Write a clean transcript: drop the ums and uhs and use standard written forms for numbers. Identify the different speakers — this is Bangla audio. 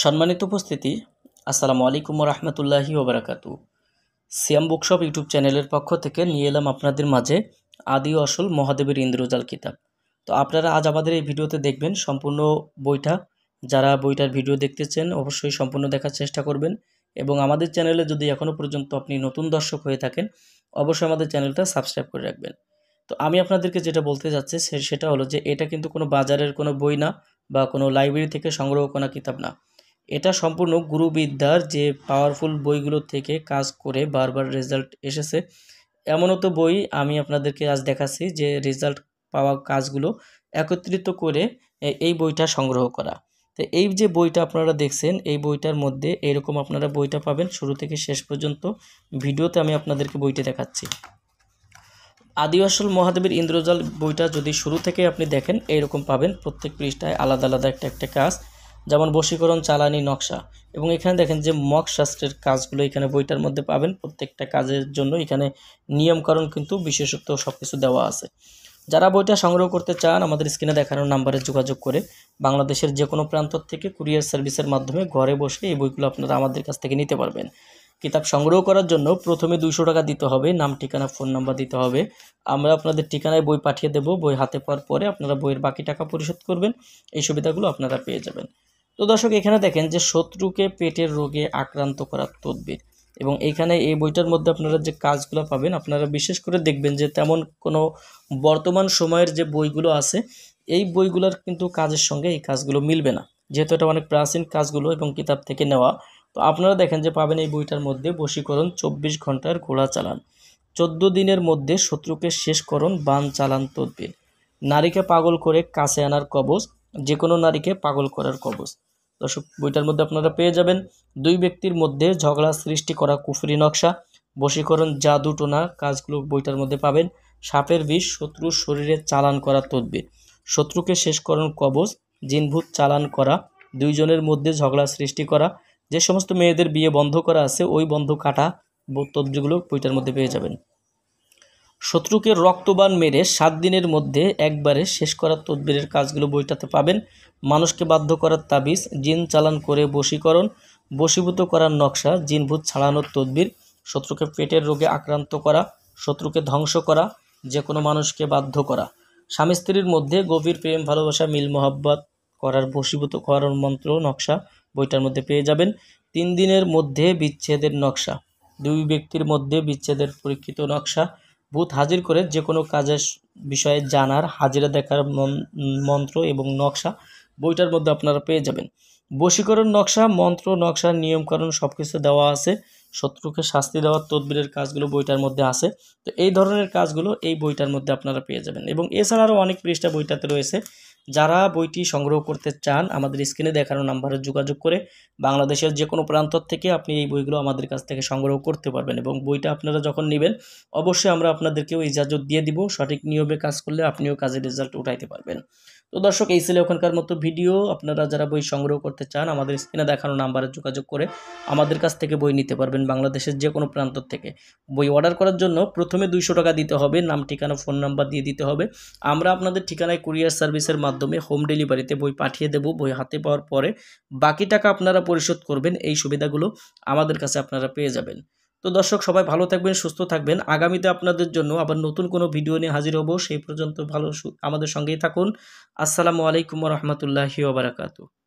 Speaker 1: সম্মানিত উপস্থিতি, আসসালামু আলাইকুম রহমতুল্লাহি ওবরাকাতু। সিয়াম বুকশপ ইউটিউব চ্যানেলের পক্ষ থেকে নিয়ে এলাম আপনাদের মাঝে আদি ও আসল মহাদেবের ইন্দ্রজাল কিতাব। তো আপনারা আজ আমাদের এই ভিডিওতে দেখবেন সম্পূর্ণ বইটা। যারা বইটার ভিডিও দেখতেছেন অবশ্যই সম্পূর্ণ দেখার চেষ্টা করবেন, এবং আমাদের চ্যানেলে যদি এখনও পর্যন্ত আপনি নতুন দর্শক হয়ে থাকেন অবশ্যই আমাদের চ্যানেলটা সাবস্ক্রাইব করে রাখবেন। তো আমি আপনাদেরকে যেটা বলতে যাচ্ছি সেটা হলো যে এটা কিন্তু কোনো বাজারের কোনো বই না বা কোনো লাইব্রেরি থেকে সংগ্রহ করা কিতাব না। এটা সম্পূর্ণ গুরুবিদ্যার যে পাওয়ারফুল বইগুলো থেকে কাজ করে বারবার রেজাল্ট এসেছে, এমনও তো বই আমি আপনাদেরকে আজ দেখাচ্ছি যে রেজাল্ট পাওয়া কাজগুলো একত্রিত করে এই বইটা সংগ্রহ করা। তো এই যে বইটা আপনারা দেখছেন এই বইটার মধ্যে এরকম আপনারা বইটা পাবেন শুরু থেকে শেষ পর্যন্ত। ভিডিওতে আমি আপনাদেরকে বইটা দেখাচ্ছি। আদি আসল মহাদেবের ইন্দ্রজাল বইটা যদি শুরু থেকে আপনি দেখেন এইরকম পাবেন, প্রত্যেক পৃষ্ঠায় আলাদা আলাদা একটা কাজ, যেমন বশীকরণ, চালানি, নকশা, এবং এখানে দেখেন যে মক শাস্ত্রের কাজগুলো এখানে বইটার মধ্যে পাবেন। প্রত্যেকটা কাজের জন্য এখানে নিয়মকানুন কিন্তু বিশেষত্ব সব কিছু দেওয়া আছে। যারা বইটা সংগ্রহ করতে চান আমাদের স্ক্রিনে দেখানো নাম্বারে যোগাযোগ করে বাংলাদেশের যে কোনো প্রান্ত থেকে কুরিয়ার সার্ভিসের মাধ্যমে ঘরে বসে এই বইগুলো আপনারা আমাদের কাছ থেকে নিতে পারবেন। কিতাব সংগ্রহ করার জন্য প্রথমে 200 টাকা দিতে হবে, নাম, ঠিকানা, ফোন নাম্বার দিতে হবে। আমরা আপনাদের ঠিকানায় বই পাঠিয়ে দেব। বই হাতে পাওয়ার পরে আপনারা বইয়ের বাকি টাকা পরিশোধ করবেন। এই সুবিধাগুলো আপনারা পেয়ে যাবেন। তো দর্শক, এখানে দেখেন যে শত্রুকে পেটের রোগে আক্রান্ত করার তদবির, এবং এইখানে এই বইটার মধ্যে আপনারা যে কাজগুলো পাবেন আপনারা বিশেষ করে দেখবেন যে তেমন কোনো বর্তমান সময়ের যে বইগুলো আছে এই বইগুলোর কিন্তু কাজের সঙ্গে এই কাজগুলো মিলবে না, যেহেতু এটা অনেক প্রাচীন কাজগুলো এবং কিতাব থেকে নেওয়া। তো আপনারা দেখেন যে পাবেন এই বইটার মধ্যে বশীকরণ, 24 ঘন্টার ঘোড়া চালান, 14 দিনের মধ্যে শত্রুকে শেষ করণ, বান চালান তদবির, নারীকে পাগল করে কাছে আনার কবজ, যে কোনো নারীকে পাগল করার কবজ। দর্শক, বইটার মধ্যে আপনারা পেয়ে যাবেন দুই ব্যক্তির মধ্যে ঝগড়া সৃষ্টি করা কুফরি নকশা, বশীকরণ, জাদু টোনা কাজগুলো বইটার মধ্যে পাবেন। সাপের বিষ, শত্রুর শরীরে চালান করা তদবির, শত্রুকে শেষ করণ কবজ, জিনভূত চালান করা, দুইজনের মধ্যে ঝগড়া সৃষ্টি করা, যে সমস্ত মেয়েদের বিয়ে বন্ধ করা আছে ওই বন্ধ কাটা তদবিরগুলো বইটার মধ্যে পেয়ে যাবেন। শত্রুকে রক্তবান মেরে 7 দিনের মধ্যে একবারে শেষ করার তদবিরের কাজগুলো বইটাতে পাবেন। মানুষকে বাধ্য করার তাবিজ, জিন চালান করে বশীকরণ, বশীভূত করার নকশা, জিনভূত ছাড়ানোর তদবির, শত্রুকে পেটের রোগে আক্রান্ত করা, শত্রুকে ধ্বংস করা, যে কোনো মানুষকে বাধ্য করা, স্বামী স্ত্রীর মধ্যে গভীর প্রেম ভালোবাসা মিল মহব্বত করার বশীভূত করার মন্ত্র নকশা বইটার মধ্যে পেয়ে যাবেন। 3 দিনের মধ্যে বিচ্ছেদের নকশা, দুই ব্যক্তির মধ্যে বিচ্ছেদের পরীক্ষিত নকশা, ভূত হাজির করে যে কোনো কাজের বিষয়ে জানার, হাজিরা দেখার মন্ত্র এবং নকশা বইটার মধ্যে আপনারা পেয়ে যাবেন। বশীকরণ নকশা, মন্ত্র, নকশা, নিয়মকানুন সব কিছু দেওয়া আছে। শত্রুকে শাস্তি দেওয়ার তদবিরের কাজগুলো বইটার মধ্যে আছে। তো এই ধরনের কাজগুলো এই বইটার মধ্যে আপনারা পেয়ে যাবেন, এবং এছাড়া আরও অনেক পৃষ্ঠা বইটাতে রয়েছে। যারা বইটি সংগ্রহ করতে চান আমাদের স্ক্রিনে দেখানো নাম্বারে যোগাযোগ করে বাংলাদেশের যে কোনো প্রান্ত থেকে আপনি এই বইগুলো আমাদের কাছ থেকে সংগ্রহ করতে পারবেন, এবং বইটা আপনারা যখন নেবেন অবশ্যই আমরা আপনাদেরকেও ইজাজত দিয়ে দিব। সঠিক নিয়মে কাজ করলে আপনিও কাজের রেজাল্ট উঠাইতে পারবেন। তো দর্শক, এই ছিল ওখানকার মতো ভিডিও। আপনারা যারা বই সংগ্রহ করতে চান আমাদের স্ক্রিনে দেখানো নাম্বারে যোগাযোগ করে আমাদের কাছ থেকে বই নিতে পারবেন বাংলাদেশের যে কোনো প্রান্ত থেকে। বই অর্ডার করার জন্য প্রথমে 200 টাকা দিতে হবে, নাম, ঠিকানা, ফোন নাম্বার দিয়ে দিতে হবে। আমরা আপনাদের ঠিকানায় কুরিয়ার সার্ভিসের মাধ্যমে হোম ডেলিভারিতে বই পাঠিয়ে দেব। বই হাতে পাওয়ার পরে বাকি টাকা আপনারা পরিশোধ করবেন। এই সুবিধাগুলো আমাদের কাছে আপনারা পেয়ে যাবেন। তো দর্শক, সবাই ভালো থাকবেন, সুস্থ থাকবেন। আগামীতে আপনাদের জন্য আবার নতুন কোনো ভিডিও নিয়ে হাজির হব। সেই পর্যন্ত আমাদের সঙ্গেই থাকুন। আসসালামু আলাইকুম রহমতুল্লাহি ওয়া বারাকাতুহু।